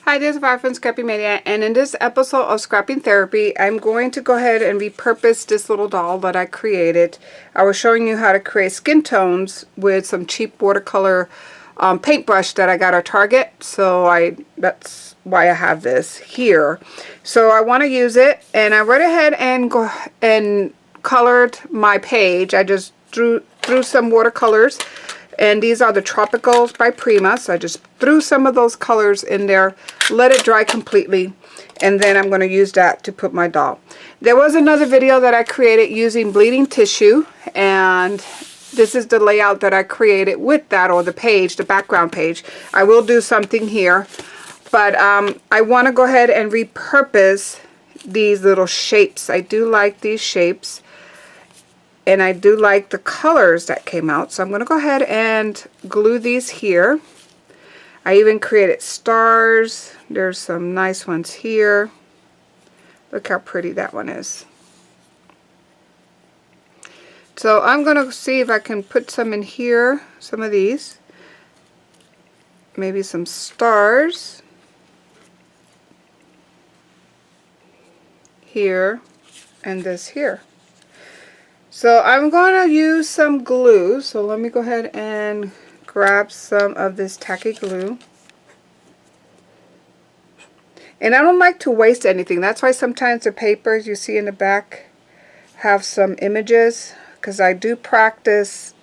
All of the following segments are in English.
Hi, this is Val from Scrappy Media, and in this episode of Scrapping Therapy, I'm going to go ahead and repurpose this little doll that I created. I was showing you how to create skin tones with some cheap watercolor paintbrush that I got at Target, so that's why I have this here. So I want to use it, and I went ahead and go and colored my page. I just drew some watercolors. And these are the Tropicals by Prima. So I just threw some of those colors in there, let it dry completely, and then I'm going to use that to put my doll. There was another video that I created using bleeding tissue, and this is the layout that I created with that, or the page, the background page. I will do something here, but I want to go ahead and repurpose these little shapes. I do like these shapes. And I do like the colors that came out. So I'm going to go ahead and glue these here. I even created stars. There's some nice ones here. Look how pretty that one is. So I'm going to see if I can put some in here. Some of these. Maybe some stars. Here. And this here. So I'm going to use some glue, so let me go ahead and grab some of this tacky glue. And I don't like to waste anything. That's why sometimes the papers you see in the back have some images, because I do practice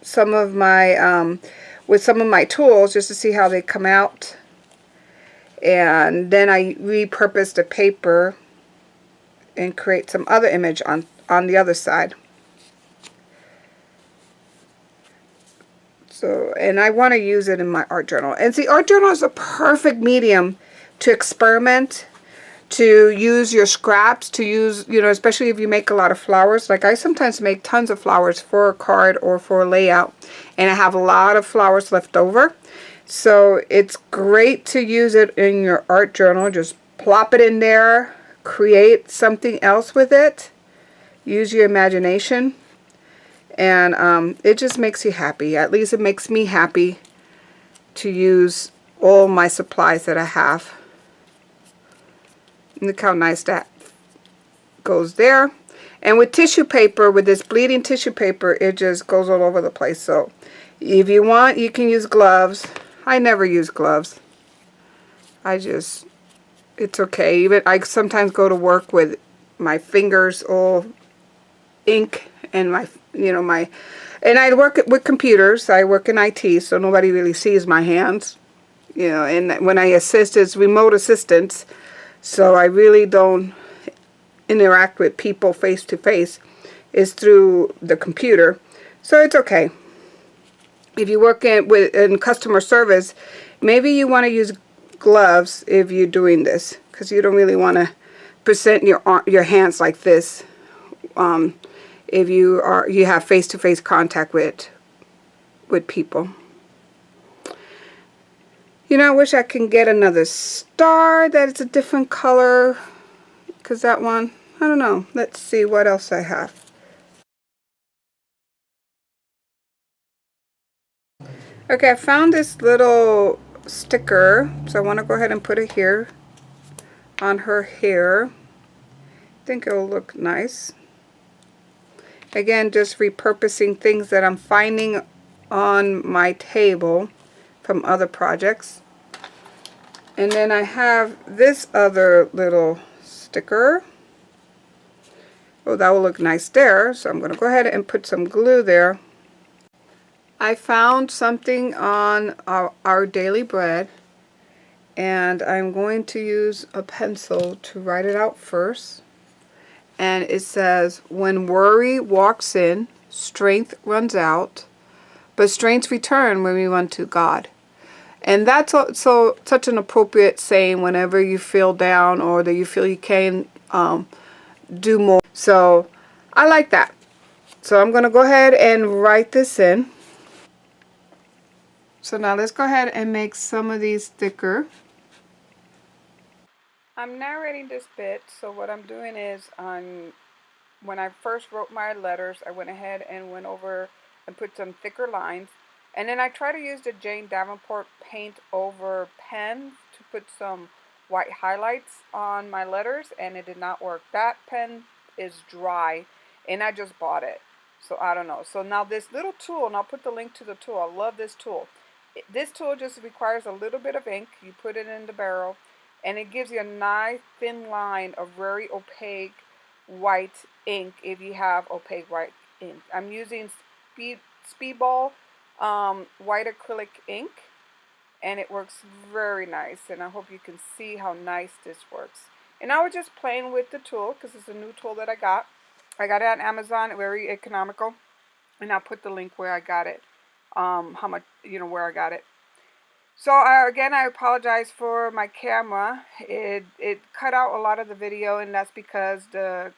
some of my, with some of my tools just to see how they come out. And then I repurpose the paper and create some other image on the other side. So, and I want to use it in my art journal. And see, art journal is a perfect medium to experiment, to use your scraps, to use, you know, especially if you make a lot of flowers. Like I sometimes make tons of flowers for a card or for a layout, and I have a lot of flowers left over. So it's great to use it in your art journal. Just plop it in there, create something else with it, use your imagination. And it just makes you happy. At least it makes me happy to use all my supplies that I have. Look how nice that goes there. And with tissue paper, with this bleeding tissue paper, it just goes all over the place. So if you want, you can use gloves. I never use gloves. It's okay. Even I sometimes go to work with my fingers all ink and my, and I work with computers. I work in IT, so nobody really sees my hands, and when I assist, it's remote assistance, so I really don't interact with people face to face. It's through the computer, so it's okay. If you work in customer service, maybe you want to use gloves if you're doing this, because you don't really want to present your hands like this. If you have face-to-face contact with people. I wish I can get another star that is a different color, because that one, I don't know. Let's see what else I have. Okay, I found this little sticker, so I want to go ahead and put it here on her hair. I think it'll look nice. Again, just repurposing things that I'm finding on my table from other projects. And then I have this other little sticker. Oh, that will look nice there. So I'm going to go ahead and put some glue there. I found something on our daily bread. And I'm going to use a pencil to write it out first. And it says, when worry walks in, strength runs out, but strength return when we run to God. And that's such an appropriate saying whenever you feel down or that you feel you can do more. So I like that. So I'm going to go ahead and write this in. So now let's go ahead and make some of these thicker. I'm narrating this bit, so what I'm doing is when I first wrote my letters, I went ahead and went over and put some thicker lines. And then I try to use the Jane Davenport paint over pen to put some white highlights on my letters, and it did not work. That pen is dry, and I just bought it, so I don't know. So now this little tool, and I'll put the link to the tool. I love this tool. This tool just requires a little bit of ink. You put it in the barrel, and it gives you a nice thin line of very opaque white ink if you have opaque white ink. I'm using Speedball white acrylic ink, and it works very nice, and I hope you can see how nice this works. And I was just playing with the tool because it's a new tool that I got. I got it on Amazon, very economical, and I'll put the link where I got it, how much, where I got it. So again, I apologize for my camera. It cut out a lot of the video, and that's because the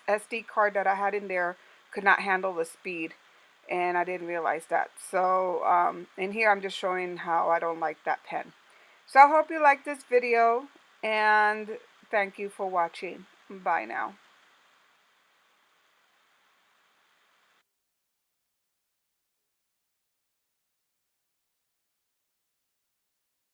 SD card that I had in there could not handle the speed, and I didn't realize that. So in here I'm just showing how I don't like that pen. So I hope you like this video, and thank you for watching. Bye now.